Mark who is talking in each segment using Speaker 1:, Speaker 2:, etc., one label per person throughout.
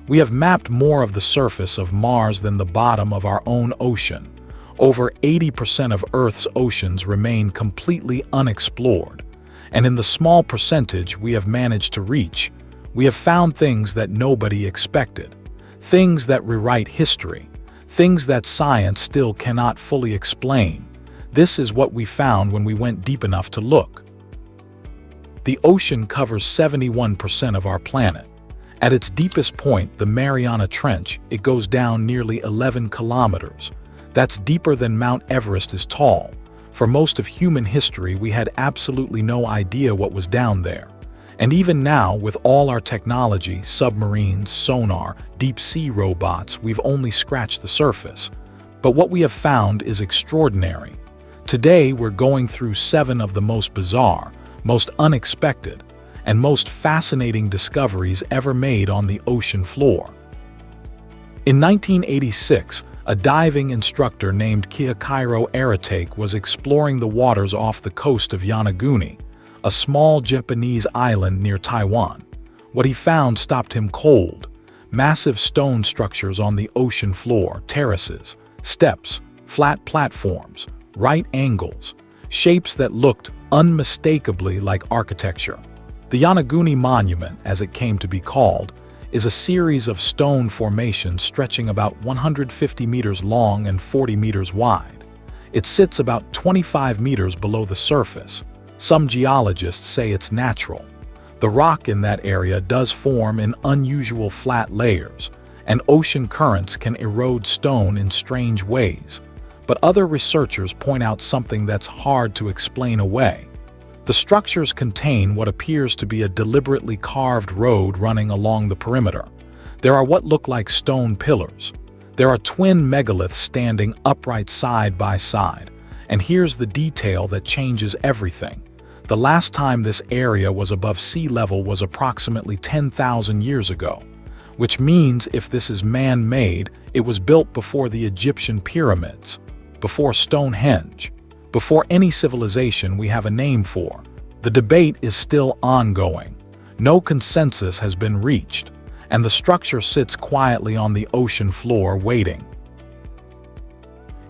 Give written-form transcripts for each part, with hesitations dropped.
Speaker 1: We have mapped more of the surface of Mars than the bottom of our own ocean. Over 80% of Earth's oceans remain completely unexplored. And in the small percentage we have managed to reach, we have found things that nobody expected. Things that rewrite history. Things that science still cannot fully explain. This is what we found when we went deep enough to look. The ocean covers 71% of our planet. At its deepest point, the Mariana Trench, it goes down nearly 11 kilometers. That's deeper than Mount Everest is tall. For most of human history, we had absolutely no idea what was down there. And even now, with all our technology, submarines, sonar, deep-sea robots, we've only scratched the surface. But what we have found is extraordinary. Today, we're going through 7 of the most bizarre, most unexpected, and most fascinating discoveries ever made on the ocean floor. In 1986, a diving instructor named Kiyakairo Aratake was exploring the waters off the coast of Yonaguni, a small Japanese island near Taiwan. What he found stopped him cold. Massive stone structures on the ocean floor, terraces, steps, flat platforms, right angles, shapes that looked unmistakably like architecture. The Yonaguni Monument, as it came to be called, is a series of stone formations stretching about 150 meters long and 40 meters wide. It sits about 25 meters below the surface. Some geologists say it's natural. The rock in that area does form in unusual flat layers, and ocean currents can erode stone in strange ways. But other researchers point out something that's hard to explain away. The structures contain what appears to be a deliberately carved road running along the perimeter. There are what look like stone pillars. There are twin megaliths standing upright side by side. And here's the detail that changes everything. The last time this area was above sea level was approximately 10,000 years ago, which means if this is man-made, it was built before the Egyptian pyramids, before Stonehenge, before any civilization we have a name for. The debate is still ongoing. No consensus has been reached, and the structure sits quietly on the ocean floor waiting.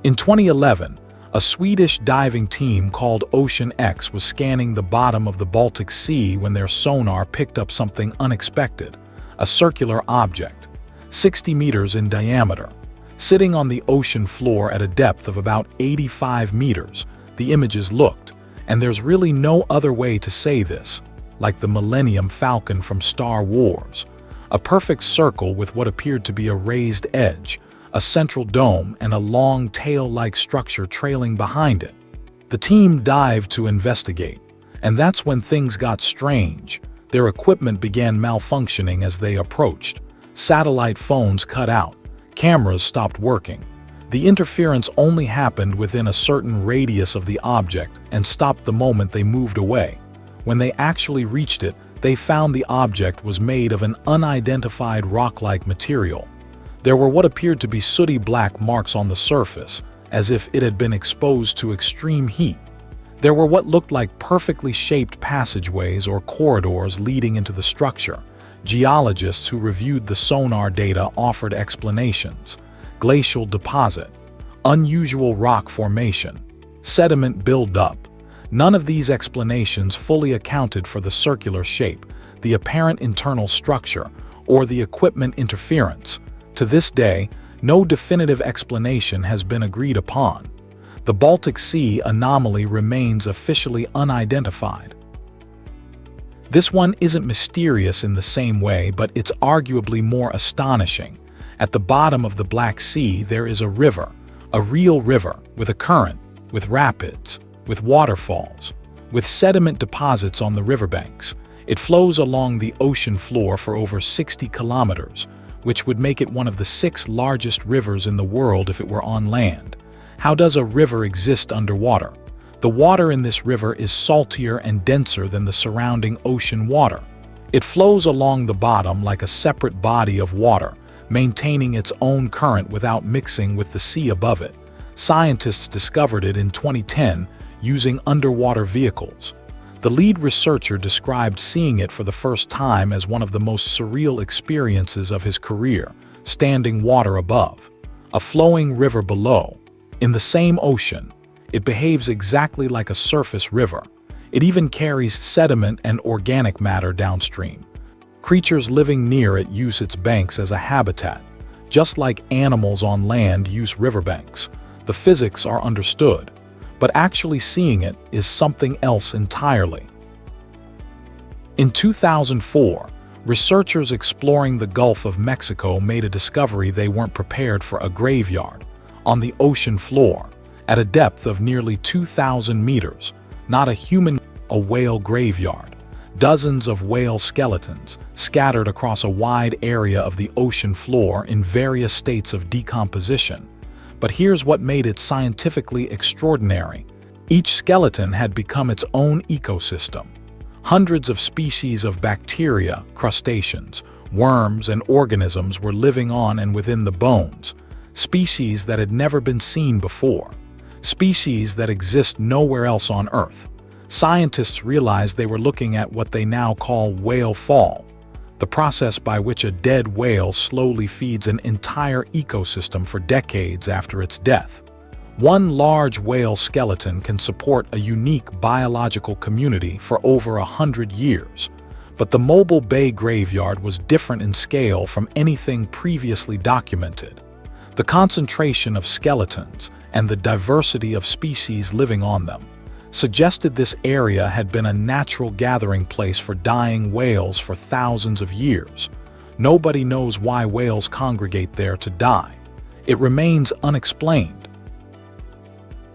Speaker 1: In 2011, a Swedish diving team called Ocean X was scanning the bottom of the Baltic Sea when their sonar picked up something unexpected, a circular object, 60 meters in diameter. Sitting on the ocean floor at a depth of about 85 meters, the images looked, and there's really no other way to say this, like the Millennium Falcon from Star Wars. A perfect circle with what appeared to be a raised edge, a central dome, and a long tail-like structure trailing behind it. The team dived to investigate, and that's when things got strange. Their equipment began malfunctioning as they approached. Satellite phones cut out. Cameras stopped working. The interference only happened within a certain radius of the object and stopped the moment they moved away. When they actually reached it, they found the object was made of an unidentified rock-like material. There were what appeared to be sooty black marks on the surface, as if it had been exposed to extreme heat. There were what looked like perfectly shaped passageways or corridors leading into the structure. Geologists who reviewed the sonar data offered explanations. Glacial deposit, unusual rock formation, sediment buildup. None of these explanations fully accounted for the circular shape, the apparent internal structure, or the equipment interference. To this day, no definitive explanation has been agreed upon. The Baltic Sea Anomaly remains officially unidentified. This one isn't mysterious in the same way, but it's arguably more astonishing. At the bottom of the Black Sea, there is a river, a real river, with a current, with rapids, with waterfalls, with sediment deposits on the riverbanks. It flows along the ocean floor for over 60 kilometers, which would make it one of the 6 largest rivers in the world if it were on land. How does a river exist underwater? The water in this river is saltier and denser than the surrounding ocean water. It flows along the bottom like a separate body of water, maintaining its own current without mixing with the sea above it. Scientists discovered it in 2010 using underwater vehicles. The lead researcher described seeing it for the first time as one of the most surreal experiences of his career, standing water above, a flowing river below. In the same ocean, it behaves exactly like a surface river. It even carries sediment and organic matter downstream. Creatures living near it use its banks as a habitat, just like animals on land use riverbanks. The physics are understood, but actually seeing it is something else entirely. In 2004, researchers exploring the Gulf of Mexico made a discovery they weren't prepared for: a graveyard on the ocean floor at a depth of nearly 2,000 meters. Not a human, a whale graveyard. Dozens of whale skeletons scattered across a wide area of the ocean floor in various states of decomposition. But here's what made it scientifically extraordinary. Each skeleton had become its own ecosystem. Hundreds of species of bacteria, crustaceans, worms, and organisms were living on and within the bones. Species that had never been seen before. Species that exist nowhere else on Earth. Scientists realized they were looking at what they now call whale fall, the process by which a dead whale slowly feeds an entire ecosystem for decades after its death. One large whale skeleton can support a unique biological community for over 100 years. But the Mobile Bay graveyard was different in scale from anything previously documented. The concentration of skeletons and the diversity of species living on them suggested this area had been a natural gathering place for dying whales for thousands of years. Nobody knows why whales congregate there to die. It remains unexplained.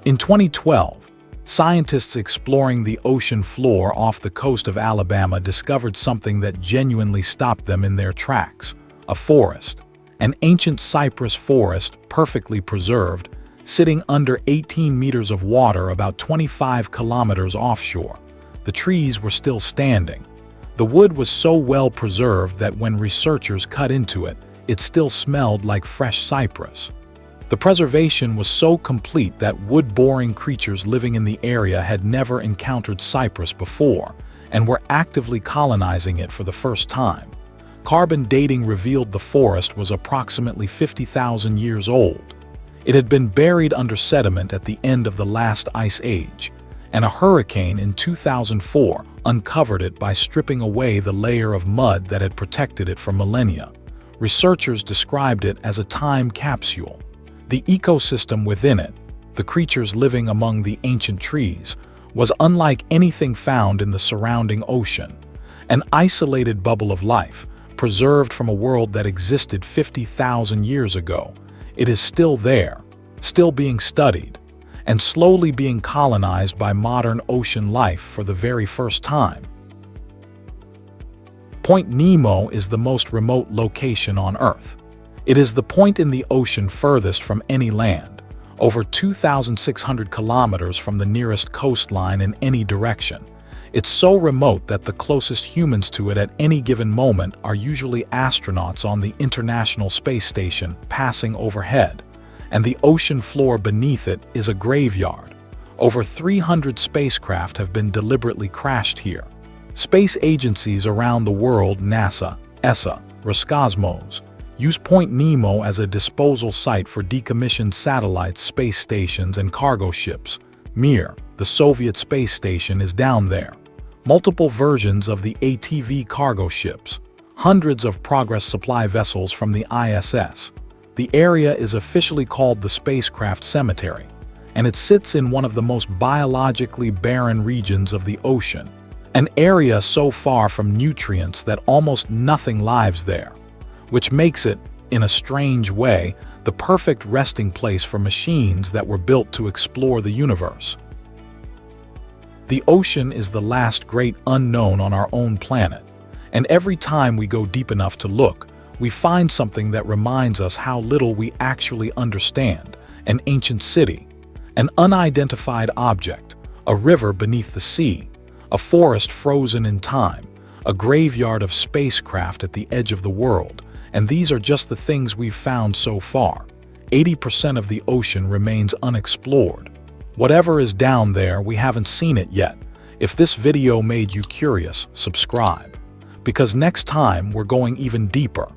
Speaker 1: In 2012, scientists exploring the ocean floor off the coast of Alabama discovered something that genuinely stopped them in their tracks: a forest. An ancient cypress forest, perfectly preserved, sitting under 18 meters of water about 25 kilometers offshore. The trees were still standing. The wood was so well preserved that when researchers cut into it, it still smelled like fresh cypress. The preservation was so complete that wood-boring creatures living in the area had never encountered cypress before and were actively colonizing it for the first time. Carbon dating revealed the forest was approximately 50,000 years old. It had been buried under sediment at the end of the last ice age, and a hurricane in 2004 uncovered it by stripping away the layer of mud that had protected it for millennia. Researchers described it as a time capsule. The ecosystem within it, the creatures living among the ancient trees, was unlike anything found in the surrounding ocean. An isolated bubble of life, preserved from a world that existed 50,000 years ago. It is still there, still being studied, and slowly being colonized by modern ocean life for the very first time. Point Nemo is the most remote location on Earth. It is the point in the ocean furthest from any land, over 2,600 kilometers from the nearest coastline in any direction. It's so remote that the closest humans to it at any given moment are usually astronauts on the International Space Station passing overhead, and the ocean floor beneath it is a graveyard. Over 300 spacecraft have been deliberately crashed here. Space agencies around the world, NASA, ESA, Roscosmos, use Point Nemo as a disposal site for decommissioned satellites, space stations, and cargo ships. Mir, the Soviet space station, is down there. Multiple versions of the ATV cargo ships, hundreds of Progress supply vessels from the ISS. The area is officially called the Spacecraft Cemetery, and it sits in one of the most biologically barren regions of the ocean, an area so far from nutrients that almost nothing lives there, which makes it, in a strange way, the perfect resting place for machines that were built to explore the universe. The ocean is the last great unknown on our own planet, and every time we go deep enough to look, we find something that reminds us how little we actually understand: an ancient city, an unidentified object, a river beneath the sea, a forest frozen in time, a graveyard of spacecraft at the edge of the world, and these are just the things we've found so far. 80% of the ocean remains unexplored. Whatever is down there, we haven't seen it yet. If this video made you curious, subscribe, because next time we're going even deeper.